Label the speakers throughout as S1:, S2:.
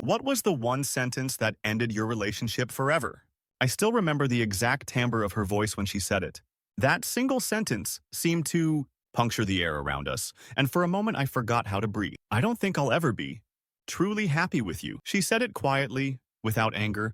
S1: What was the one sentence that ended your relationship forever? I still remember the exact timbre of her voice when she said it. That single sentence seemed to puncture the air around us, and for a moment I forgot how to breathe. I don't think I'll ever be truly happy with you. She said it quietly, without anger,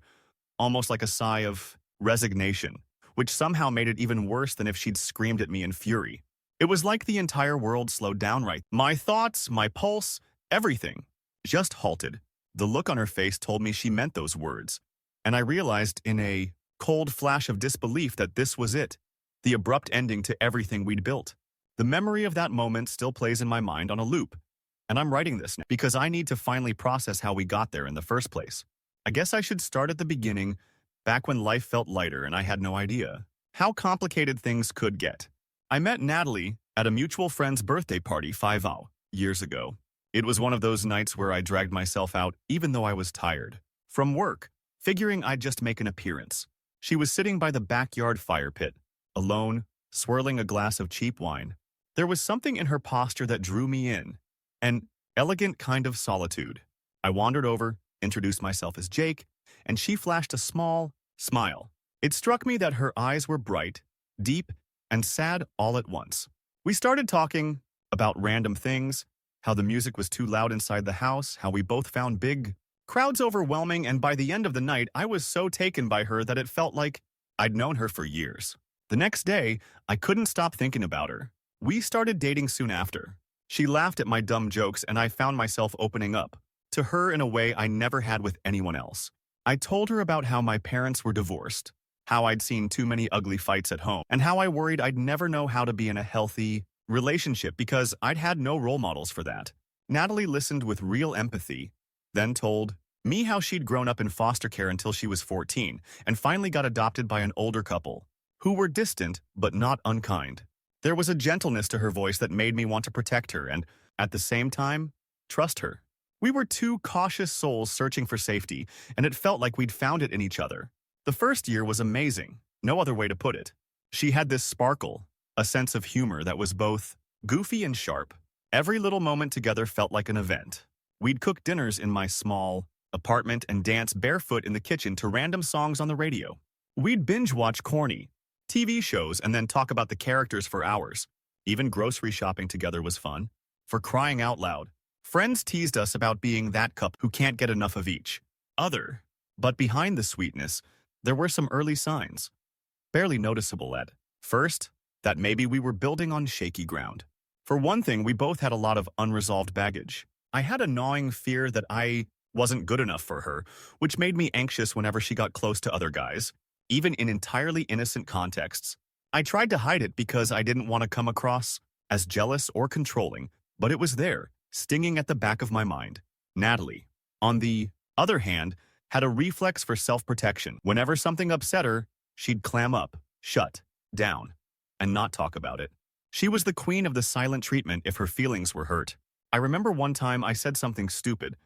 S1: almost like a sigh of resignation, which somehow made it even worse than if she'd screamed at me in fury. It was like the entire world slowed down right. My thoughts, my pulse, everything just halted. The look on her face told me she meant those words, and I realized in a cold flash of disbelief that this was it, the abrupt ending to everything we'd built. The memory of that moment still plays in my mind on a loop, and I'm writing this now because I need to finally process how we got there in the first place. I guess I should start at the beginning, back when life felt lighter and I had no idea how complicated things could get. I met Natalie at a mutual friend's birthday party 5 years ago. It was one of those nights where I dragged myself out even though I was tired from work, figuring I'd just make an appearance. She was sitting by the backyard fire pit, alone, swirling a glass of cheap wine. There was something in her posture that drew me in, an elegant kind of solitude. I wandered over, introduced myself as Jake, and she flashed a small smile. It struck me that her eyes were bright, deep, and sad all at once. We started talking about random things, how the music was too loud inside the house, how we both found big crowds overwhelming, and by the end of the night, I was so taken by her that it felt like I'd known her for years. The next day, I couldn't stop thinking about her. We started dating soon after. She laughed at my dumb jokes, and I found myself opening up to her in a way I never had with anyone else. I told her about how my parents were divorced, how I'd seen too many ugly fights at home, and how I worried I'd never know how to be in a healthy relationship because I'd had no role models for that. Natalie listened with real empathy, then told me how she'd grown up in foster care until she was 14 and finally got adopted by an older couple who were distant but not unkind. There was a gentleness to her voice that made me want to protect her and, at the same time, trust her. We were two cautious souls searching for safety, and it felt like we'd found it in each other. The first year was amazing, no other way to put it. She had this sparkle, a sense of humor that was both goofy and sharp. Every little moment together felt like an event. We'd cook dinners in my small apartment and dance barefoot in the kitchen to random songs on the radio. We'd binge-watch corny TV shows and then talk about the characters for hours. Even grocery shopping together was fun. For crying out loud, friends teased us about being that couple who can't get enough of each other. But behind the sweetness, there were some early signs, barely noticeable at first, that maybe we were building on shaky ground. For one thing, we both had a lot of unresolved baggage. I had a gnawing fear that I wasn't good enough for her, which made me anxious whenever she got close to other guys, even in entirely innocent contexts. I tried to hide it because I didn't want to come across as jealous or controlling, but it was there, stinging at the back of my mind. Natalie, on the other hand, had a reflex for self-protection. Whenever something upset her, she'd clam up, shut down, and not talk about it. She was the queen of the silent treatment if her feelings were hurt. I remember one time I said something stupid,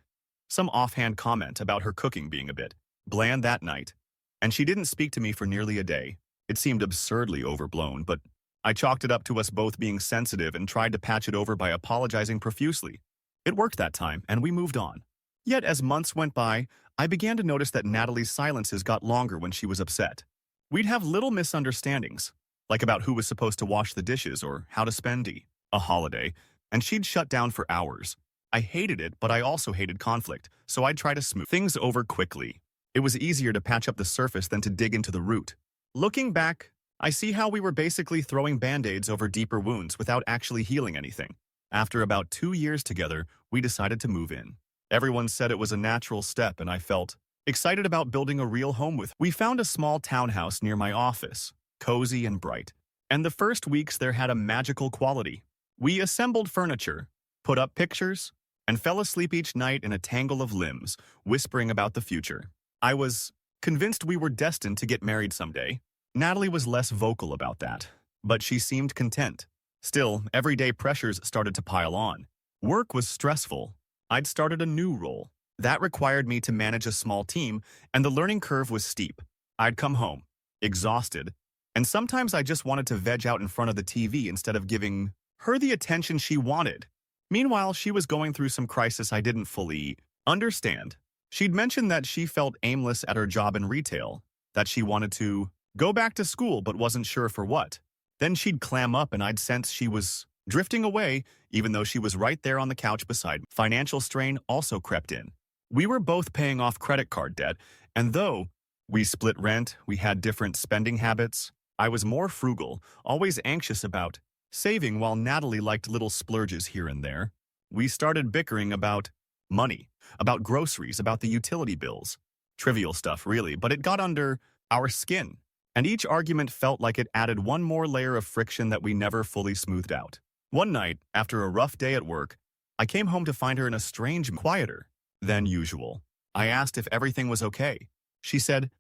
S1: some offhand comment about her cooking being a bit bland that night, and she didn't speak to me for nearly a day. It seemed absurdly overblown, but I chalked it up to us both being sensitive and tried to patch it over by apologizing profusely. It worked that time, and we moved on. Yet as months went by, I began to notice that Natalie's silences got longer when she was upset. We'd have little misunderstandings, like about who was supposed to wash the dishes or how to spend a holiday, and she'd shut down for hours. I hated it, but I also hated conflict, so I'd try to smooth things over quickly. It was easier to patch up the surface than to dig into the root. Looking back, I see how we were basically throwing band-aids over deeper wounds without actually healing anything. After about 2 years together, we decided to move in. Everyone said it was a natural step, and I felt excited about building a real home with her. We found a small townhouse near my office, cozy and bright, and the first weeks there had a magical quality. We assembled furniture, put up pictures, and fell asleep each night in a tangle of limbs, whispering about the future. I was convinced we were destined to get married someday. Natalie was less vocal about that, but she seemed content. Still, everyday pressures started to pile on. Work was stressful. I'd started a new role. That required me to manage a small team, and the learning curve was steep. I'd come home, exhausted, and sometimes I just wanted to veg out in front of the TV instead of giving her the attention she wanted. Meanwhile, she was going through some crisis I didn't fully understand. She'd mentioned that she felt aimless at her job in retail, that she wanted to go back to school but wasn't sure for what. Then she'd clam up and I'd sense she was drifting away, even though she was right there on the couch beside me. Financial strain also crept in. We were both paying off credit card debt, and though we split rent, we had different spending habits. I was more frugal, always anxious about saving, while Natalie liked little splurges here and there. We started bickering about money, about groceries, about the utility bills. Trivial stuff, really, but it got under our skin. And each argument felt like it added one more layer of friction that we never fully smoothed out. One night, after a rough day at work, I came home to find her in a strange, quieter than usual. I asked if everything was okay. She said,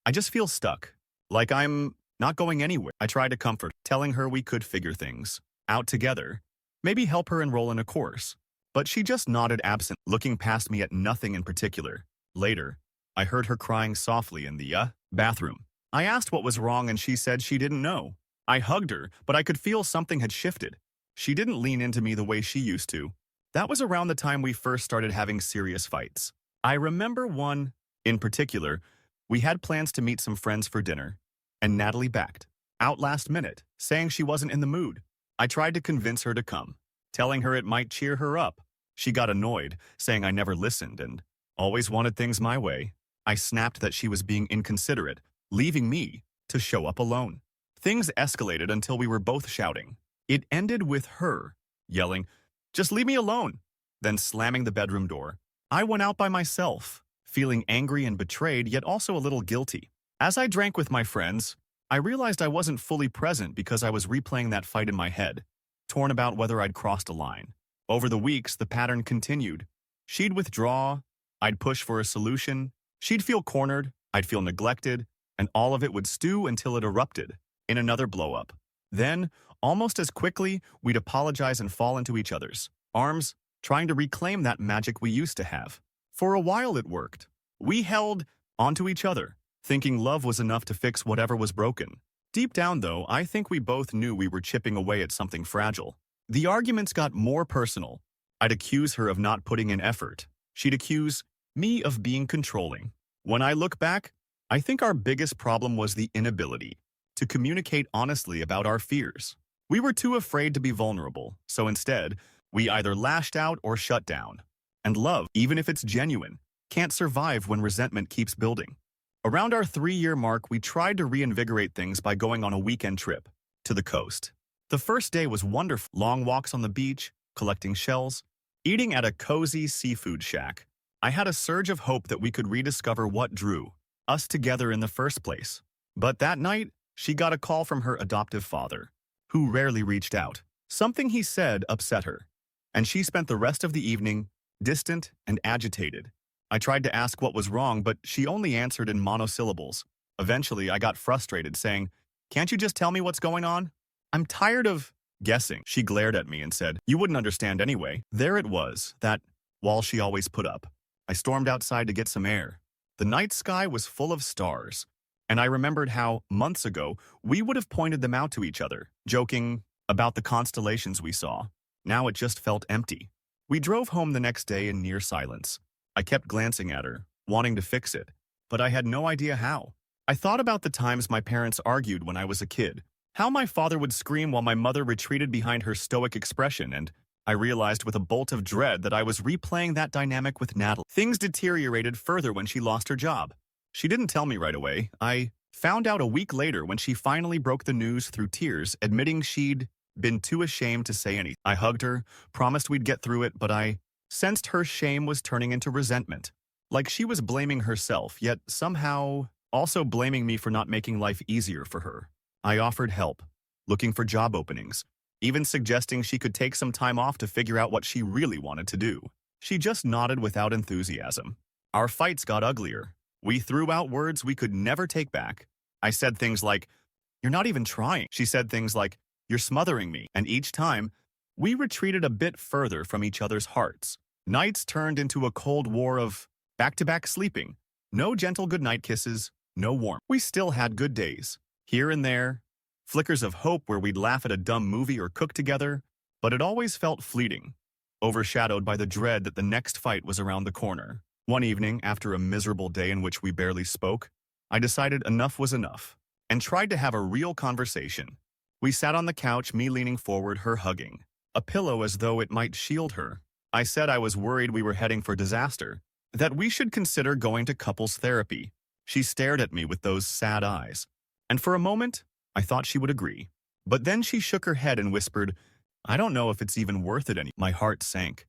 S1: "I just feel stuck, like I'm not going anywhere." I tried to comfort, telling her we could figure things out together, maybe help her enroll in a course. But she just nodded absent, looking past me at nothing in particular. Later, I heard her crying softly in the bathroom. I asked what was wrong and she said she didn't know. I hugged her, but I could feel something had shifted. She didn't lean into me the way she used to. That was around the time we first started having serious fights. I remember one in particular. We had plans to meet some friends for dinner, and Natalie backed out last minute, saying she wasn't in the mood. I tried to convince her to come, telling her it might cheer her up. She got annoyed, saying I never listened and always wanted things my way. I snapped that she was being inconsiderate, leaving me to show up alone. Things escalated until we were both shouting. It ended with her yelling, "Just leave me alone," then slamming the bedroom door. I went out by myself, feeling angry and betrayed, yet also a little guilty. As I drank with my friends, I realized I wasn't fully present because I was replaying that fight in my head, torn about whether I'd crossed a line. Over the weeks, the pattern continued. She'd withdraw, I'd push for a solution. She'd feel cornered, I'd feel neglected, and all of it would stew until it erupted in another blow-up. Then, almost as quickly, we'd apologize and fall into each other's arms, trying to reclaim that magic we used to have. For a while it worked. We held onto each other, thinking love was enough to fix whatever was broken. Deep down, though, I think we both knew we were chipping away at something fragile. The arguments got more personal. I'd accuse her of not putting in effort. She'd accuse me of being controlling. When I look back, I think our biggest problem was the inability to communicate honestly about our fears. We were too afraid to be vulnerable, so instead, we either lashed out or shut down. And love, even if it's genuine, can't survive when resentment keeps building. Around our 3-year mark, we tried to reinvigorate things by going on a weekend trip to the coast. The first day was wonderful. Long walks on the beach, collecting shells, eating at a cozy seafood shack. I had a surge of hope that we could rediscover what drew us together in the first place. But that night, she got a call from her adoptive father, who rarely reached out. Something he said upset her, and she spent the rest of the evening distant and agitated. I tried to ask what was wrong, but she only answered in monosyllables. Eventually, I got frustrated, saying, "Can't you just tell me what's going on? I'm tired of guessing." She glared at me and said, "You wouldn't understand anyway." There it was, that wall she always put up. I stormed outside to get some air. The night sky was full of stars, and I remembered how, months ago, we would have pointed them out to each other, joking about the constellations we saw. Now it just felt empty. We drove home the next day in near silence. I kept glancing at her, wanting to fix it, but I had no idea how. I thought about the times my parents argued when I was a kid, how my father would scream while my mother retreated behind her stoic expression, and I realized with a bolt of dread that I was replaying that dynamic with Natalie. Things deteriorated further when she lost her job. She didn't tell me right away. I found out a week later when she finally broke the news through tears, admitting she'd been too ashamed to say anything. I hugged her, promised we'd get through it, but I sensed her shame was turning into resentment. Like she was blaming herself, yet somehow also blaming me for not making life easier for her. I offered help, looking for job openings, even suggesting she could take some time off to figure out what she really wanted to do. She just nodded without enthusiasm. Our fights got uglier. We threw out words we could never take back. I said things like, "You're not even trying." She said things like, "You're smothering me." And each time, we retreated a bit further from each other's hearts. Nights turned into a cold war of back-to-back sleeping. No gentle goodnight kisses, no warmth. We still had good days, here and there, flickers of hope where we'd laugh at a dumb movie or cook together, but it always felt fleeting, overshadowed by the dread that the next fight was around the corner. One evening, after a miserable day in which we barely spoke, I decided enough was enough and tried to have a real conversation. We sat on the couch, me leaning forward, her hugging a pillow as though it might shield her. I said I was worried we were heading for disaster, that we should consider going to couples therapy. She stared at me with those sad eyes, and for a moment, I thought she would agree. But then she shook her head and whispered, "I don't know if it's even worth it any." My heart sank.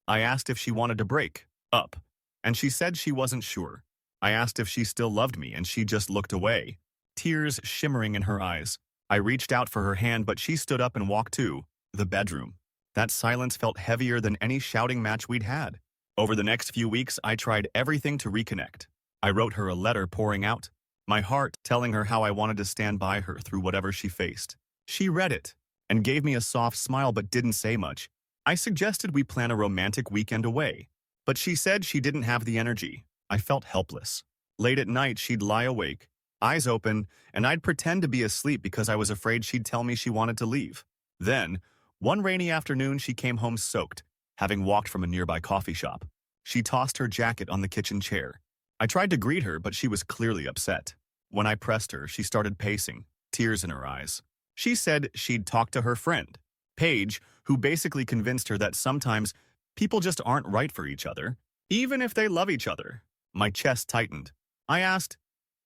S1: I asked if she wanted to break up, and she said she wasn't sure. I asked if she still loved me, and she just looked away, tears shimmering in her eyes. I reached out for her hand, but she stood up and walked to the bedroom. That silence felt heavier than any shouting match we'd had. Over the next few weeks, I tried everything to reconnect. I wrote her a letter pouring out my heart, telling her how I wanted to stand by her through whatever she faced. She read it and gave me a soft smile but didn't say much. I suggested we plan a romantic weekend away, but she said she didn't have the energy. I felt helpless. Late at night, she'd lie awake, eyes open, and I'd pretend to be asleep because I was afraid she'd tell me she wanted to leave. Then, one rainy afternoon, she came home soaked, having walked from a nearby coffee shop. She tossed her jacket on the kitchen chair. I tried to greet her, but she was clearly upset. When I pressed her, she started pacing, tears in her eyes. She said she'd talked to her friend, Paige, who basically convinced her that sometimes people just aren't right for each other, even if they love each other. My chest tightened. I asked,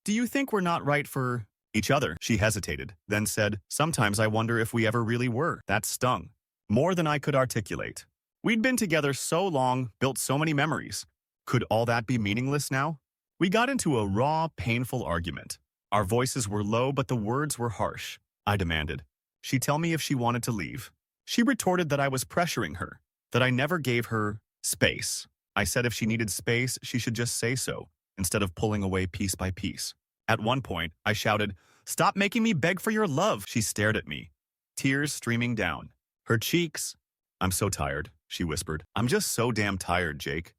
S1: "Do you think we're not right for each other?" She hesitated, then said, "Sometimes I wonder if we ever really were." That stung, more than I could articulate. We'd been together so long, built so many memories. Could all that be meaningless now? We got into a raw, painful argument. Our voices were low, but the words were harsh. I demanded she tell me if she wanted to leave. She retorted that I was pressuring her, that I never gave her space. I said if she needed space, she should just say so, instead of pulling away piece by piece. At one point, I shouted, "Stop making me beg for your love." She stared at me, tears streaming down her cheeks. "I'm so tired," she whispered. "I'm just so damn tired, Jake."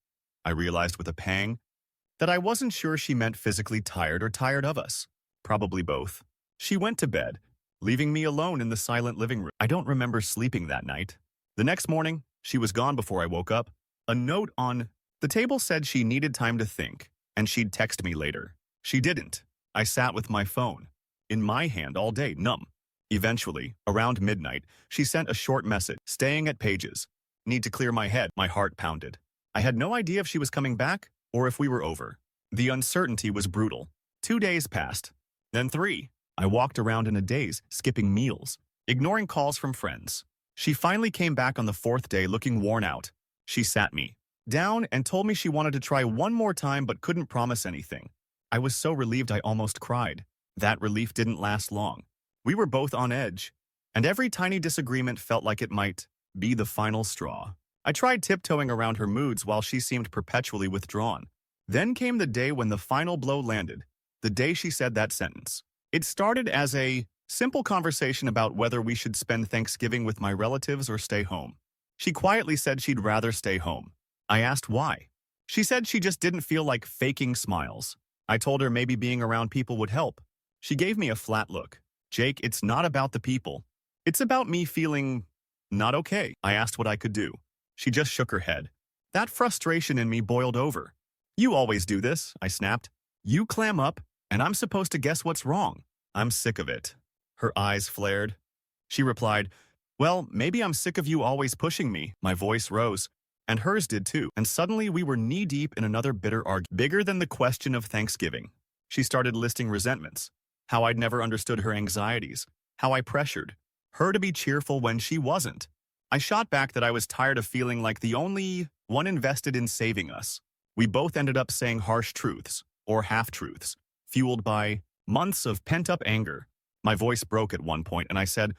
S1: I realized with a pang that I wasn't sure she meant physically tired or tired of us. Probably both. She went to bed, leaving me alone in the silent living room. I don't remember sleeping that night. The next morning, she was gone before I woke up. A note on the table said she needed time to think, and she'd text me later. She didn't. I sat with my phone in my hand all day, numb. Eventually, around midnight, she sent a short message, "Staying at Paige's. Need to clear my head." My heart pounded. I had no idea if she was coming back or if we were over. The uncertainty was brutal. 2 days passed, then 3. I walked around in a daze, skipping meals, ignoring calls from friends. She finally came back on the 4th day looking worn out. She sat me down and told me she wanted to try one more time but couldn't promise anything. I was so relieved I almost cried. That relief didn't last long. We were both on edge, and every tiny disagreement felt like it might be the final straw. I tried tiptoeing around her moods while she seemed perpetually withdrawn. Then came the day when the final blow landed, the day she said that sentence. It started as a simple conversation about whether we should spend Thanksgiving with my relatives or stay home. She quietly said she'd rather stay home. I asked why. She said she just didn't feel like faking smiles. I told her maybe being around people would help. She gave me a flat look. "Jake, it's not about the people. It's about me feeling not okay." I asked what I could do. She just shook her head. That frustration in me boiled over. "You always do this," I snapped. "You clam up, and I'm supposed to guess what's wrong. I'm sick of it." Her eyes flared. She replied, "Well, maybe I'm sick of you always pushing me." My voice rose, and hers did too. And suddenly we were knee-deep in another bitter argument, bigger than the question of Thanksgiving. She started listing resentments, how I'd never understood her anxieties, how I pressured her to be cheerful when she wasn't. I shot back that I was tired of feeling like the only one invested in saving us. We both ended up saying harsh truths, or half-truths, fueled by months of pent-up anger. My voice broke at one point, and I said,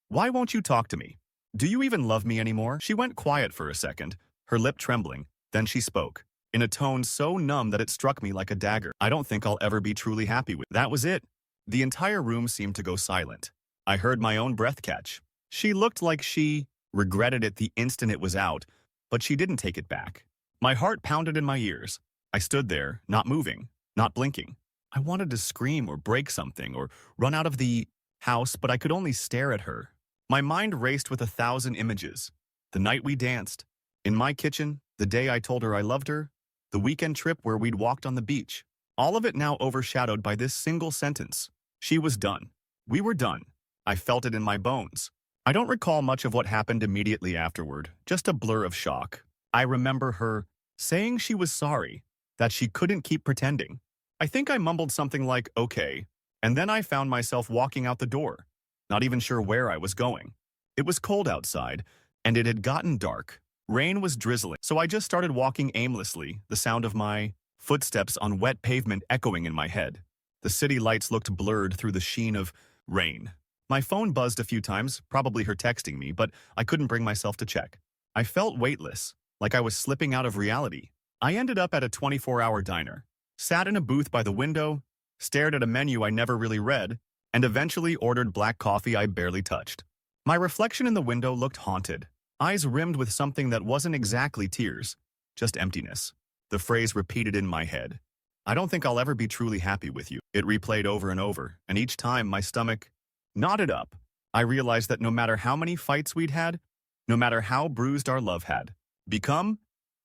S1: "Why won't you talk to me? Do you even love me anymore?" She went quiet for a second, her lip trembling. Then she spoke, in a tone so numb that it struck me like a dagger. "I don't think I'll ever be truly happy with." That was it. The entire room seemed to go silent. I heard my own breath catch. She looked like she regretted it the instant it was out, but she didn't take it back. My heart pounded in my ears. I stood there, not moving, not blinking. I wanted to scream or break something or run out of the house, but I could only stare at her. My mind raced with 1,000 images. The night we danced, in my kitchen, the day I told her I loved her, the weekend trip where we'd walked on the beach. All of it now overshadowed by this single sentence. She was done. We were done. I felt it in my bones. I don't recall much of what happened immediately afterward, just a blur of shock. I remember her saying she was sorry, that she couldn't keep pretending. I think I mumbled something like, okay, and then I found myself walking out the door, not even sure where I was going. It was cold outside, and it had gotten dark. Rain was drizzling, so I just started walking aimlessly, the sound of my footsteps on wet pavement echoing in my head. The city lights looked blurred through the sheen of rain. My phone buzzed a few times, probably her texting me, but I couldn't bring myself to check. I felt weightless, like I was slipping out of reality. I ended up at a 24-hour diner, sat in a booth by the window, stared at a menu I never really read, and eventually ordered black coffee I barely touched. My reflection in the window looked haunted, eyes rimmed with something that wasn't exactly tears, just emptiness. The phrase repeated in my head. I don't think I'll ever be truly happy with you. It replayed over and over, and each time my stomach knotted up. I realized that no matter how many fights we'd had, no matter how bruised our love had become,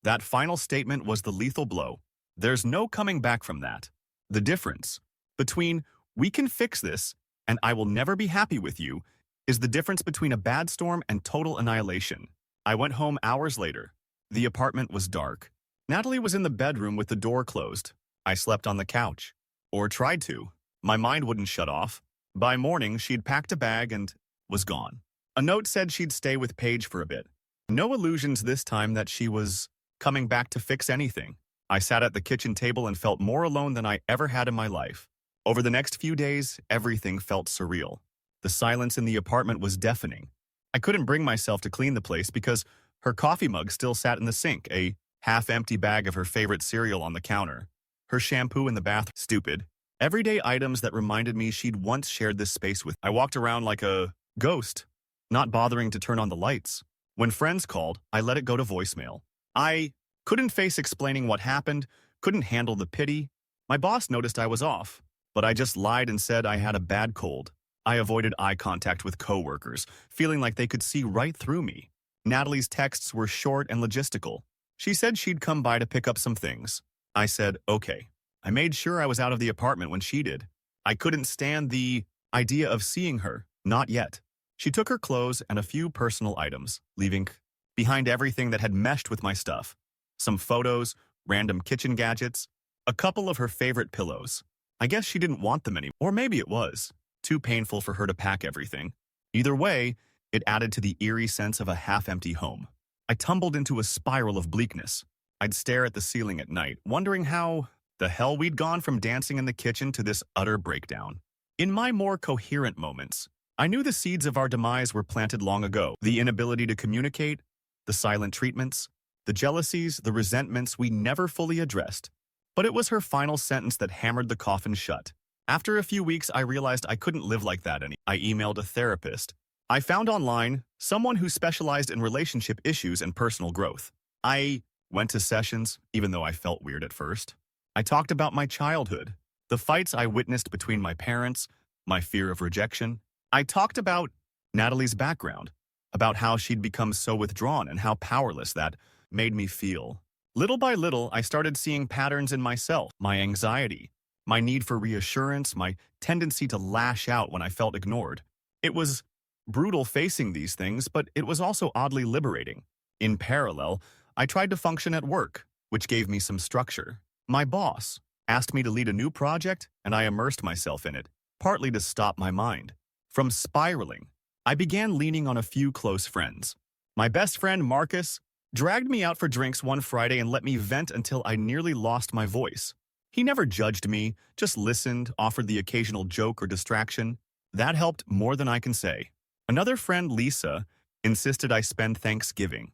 S1: that final statement was the lethal blow. There's no coming back from that. The difference between we can fix this and I will never be happy with you is the difference between a bad storm and total annihilation. I went home hours later. The apartment was dark. Natalie was in the bedroom with the door closed. I slept on the couch. Or tried to. My mind wouldn't shut off. By morning, she'd packed a bag and was gone. A note said she'd stay with Paige for a bit. No illusions this time that she was coming back to fix anything. I sat at the kitchen table and felt more alone than I ever had in my life. Over the next few days, everything felt surreal. The silence in the apartment was deafening. I couldn't bring myself to clean the place because her coffee mug still sat in the sink, a half-empty bag of her favorite cereal on the counter. Her shampoo in the bathroom. Stupid. Everyday items that reminded me she'd once shared this space with. I walked around like a ghost, not bothering to turn on the lights. When friends called, I let it go to voicemail. I couldn't face explaining what happened, couldn't handle the pity. My boss noticed I was off, but I just lied and said I had a bad cold. I avoided eye contact with coworkers, feeling like they could see right through me. Natalie's texts were short and logistical. She said she'd come by to pick up some things. I said, okay. I made sure I was out of the apartment when she did. I couldn't stand the idea of seeing her, not yet. She took her clothes and a few personal items, leaving behind everything that had meshed with my stuff. Some photos, random kitchen gadgets, a couple of her favorite pillows. I guess she didn't want them anymore, or maybe it was too painful for her to pack everything. Either way, it added to the eerie sense of a half-empty home. I tumbled into a spiral of bleakness. I'd stare at the ceiling at night, wondering how the hell we'd gone from dancing in the kitchen to this utter breakdown. In my more coherent moments, I knew the seeds of our demise were planted long ago. The inability to communicate, the silent treatments, the jealousies, the resentments we never fully addressed. But it was her final sentence that hammered the coffin shut. After a few weeks, I realized I couldn't live like that anymore. I emailed a therapist. I found online someone who specialized in relationship issues and personal growth. I went to sessions, even though I felt weird at first. I talked about my childhood, the fights I witnessed between my parents, my fear of rejection. I talked about Natalie's background, about how she'd become so withdrawn and how powerless that made me feel. Little by little, I started seeing patterns in myself, my anxiety, my need for reassurance, my tendency to lash out when I felt ignored. It was brutal facing these things, but it was also oddly liberating. In parallel, I tried to function at work, which gave me some structure. My boss asked me to lead a new project, and I immersed myself in it, partly to stop my mind from spiraling. I began leaning on a few close friends. My best friend, Marcus, dragged me out for drinks one Friday and let me vent until I nearly lost my voice. He never judged me, just listened, offered the occasional joke or distraction. That helped more than I can say. Another friend, Lisa, insisted I spend Thanksgiving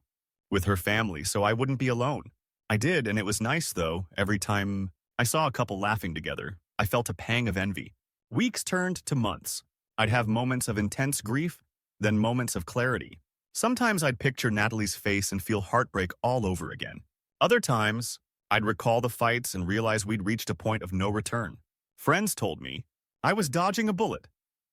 S1: with her family so I wouldn't be alone. I did, and it was nice, though. Every time I saw a couple laughing together, I felt a pang of envy. Weeks turned to months. I'd have moments of intense grief, then moments of clarity. Sometimes I'd picture Natalie's face and feel heartbreak all over again. Other times, I'd recall the fights and realize we'd reached a point of no return. Friends told me I was dodging a bullet,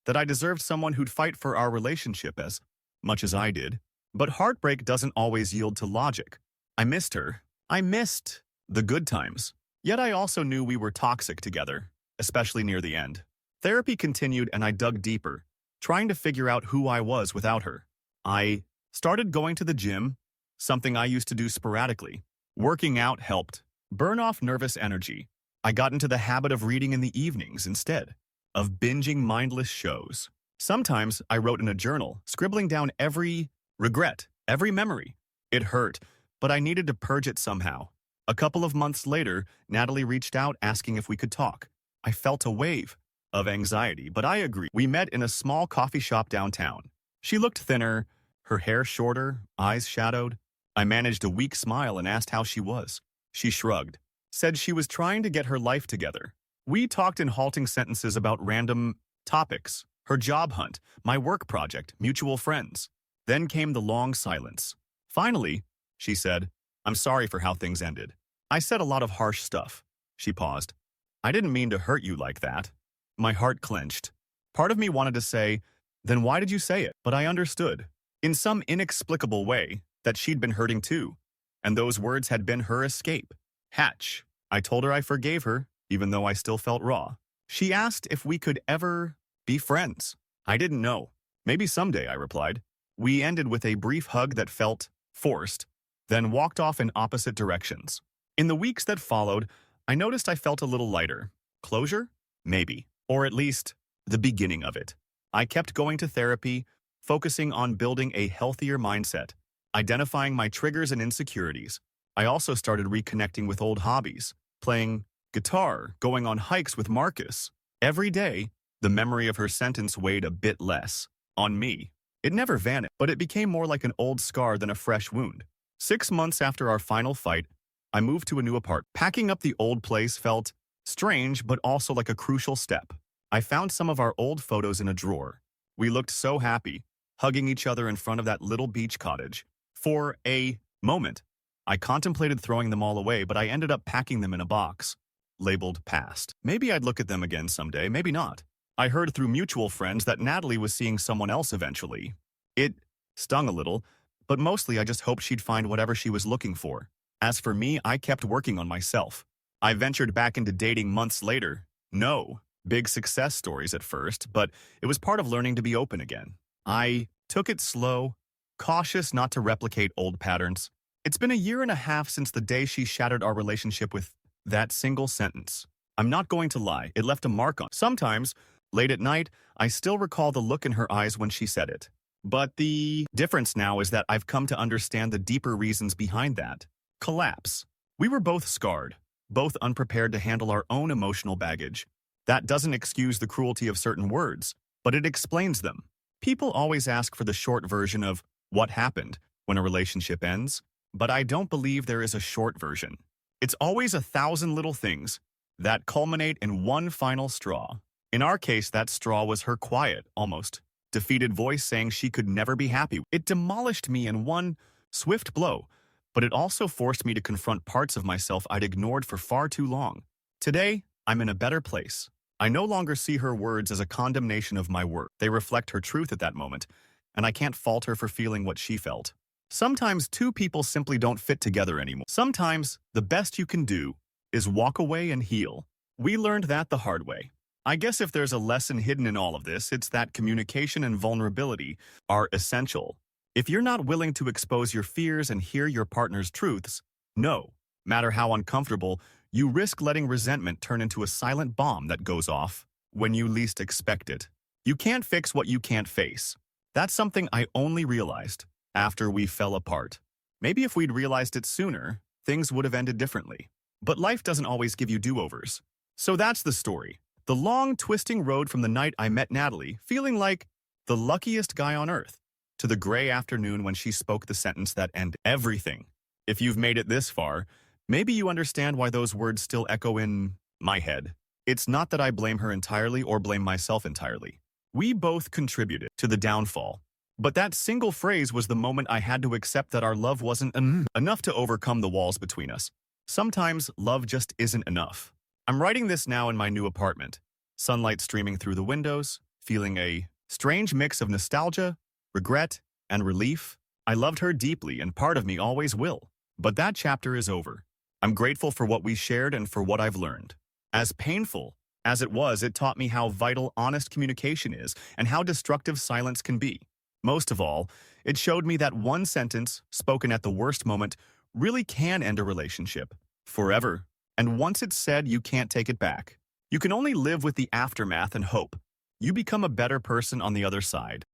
S1: that I deserved someone who'd fight for our relationship as much as I did. But heartbreak doesn't always yield to logic. I missed her. I missed the good times. Yet I also knew we were toxic together, especially near the end. Therapy continued and I dug deeper, trying to figure out who I was without her. I started going to the gym, something I used to do sporadically. Working out helped burn off nervous energy. I got into the habit of reading in the evenings instead of binging mindless shows. Sometimes I wrote in a journal, scribbling down every regret, every memory. It hurt, but I needed to purge it somehow. A couple of months later, Natalie reached out asking if we could talk. I felt a wave of anxiety, but I agreed. We met in a small coffee shop downtown. She looked thinner, her hair shorter, eyes shadowed. I managed a weak smile and asked how she was. She shrugged, said she was trying to get her life together. We talked in halting sentences about random topics, her job hunt, my work project, mutual friends. Then came the long silence. Finally, she said, "I'm sorry for how things ended. I said a lot of harsh stuff." She paused. "I didn't mean to hurt you like that." My heart clenched. Part of me wanted to say, "Then why did you say it?" But I understood, in some inexplicable way, that she'd been hurting too, and those words had been her escape. Hatch. I told her I forgave her, even though I still felt raw. She asked if we could ever be friends. I didn't know. Maybe someday, I replied. We ended with a brief hug that felt forced, then walked off in opposite directions. In the weeks that followed, I noticed I felt a little lighter. Closure? Maybe. Or at least, the beginning of it. I kept going to therapy, focusing on building a healthier mindset, identifying my triggers and insecurities. I also started reconnecting with old hobbies, playing guitar, going on hikes with Marcus. Every day, the memory of her sentence weighed a bit less on me. It never vanished, but it became more like an old scar than a fresh wound. 6 months after our final fight, I moved to a new apartment. Packing up the old place felt strange, but also like a crucial step. I found some of our old photos in a drawer. We looked so happy, hugging each other in front of that little beach cottage. For a moment, I contemplated throwing them all away, but I ended up packing them in a box, labeled past. Maybe I'd look at them again someday, maybe not. I heard through mutual friends that Natalie was seeing someone else eventually. It stung a little, but mostly I just hoped she'd find whatever she was looking for. As for me, I kept working on myself. I ventured back into dating months later. No big success stories at first, but it was part of learning to be open again. I took it slow, cautious not to replicate old patterns. It's been a year and a half since the day she shattered our relationship with that single sentence. I'm not going to lie, it left a mark on. Sometimes, late at night, I still recall the look in her eyes when she said it. But the difference now is that I've come to understand the deeper reasons behind that collapse. We were both scarred, both unprepared to handle our own emotional baggage. That doesn't excuse the cruelty of certain words, but it explains them. People always ask for the short version of what happened when a relationship ends, but I don't believe there is a short version. It's always 1,000 little things that culminate in one final straw. In our case, that straw was her quiet, almost defeated voice saying she could never be happy. It demolished me in one swift blow, but it also forced me to confront parts of myself I'd ignored for far too long. Today, I'm in a better place. I no longer see her words as a condemnation of my work. They reflect her truth at that moment, and I can't fault her for feeling what she felt. Sometimes two people simply don't fit together anymore. Sometimes the best you can do is walk away and heal. We learned that the hard way. I guess if there's a lesson hidden in all of this, it's that communication and vulnerability are essential. If you're not willing to expose your fears and hear your partner's truths, no matter how uncomfortable, you risk letting resentment turn into a silent bomb that goes off when you least expect it. You can't fix what you can't face. That's something I only realized after we fell apart. Maybe if we'd realized it sooner, things would have ended differently. But life doesn't always give you do-overs. So that's the story. The long, twisting road from the night I met Natalie, feeling like the luckiest guy on earth, to the gray afternoon when she spoke the sentence that ended everything. If you've made it this far, maybe you understand why those words still echo in my head. It's not that I blame her entirely or blame myself entirely. We both contributed to the downfall. But that single phrase was the moment I had to accept that our love wasn't enough to overcome the walls between us. Sometimes love just isn't enough. I'm writing this now in my new apartment. Sunlight streaming through the windows, feeling a strange mix of nostalgia, regret, and relief. I loved her deeply and part of me always will. But that chapter is over. I'm grateful for what we shared and for what I've learned. As painful as it was, it taught me how vital honest communication is and how destructive silence can be. Most of all, it showed me that one sentence, spoken at the worst moment, really can end a relationship forever. And once it's said, you can't take it back. You can only live with the aftermath and hope you become a better person on the other side.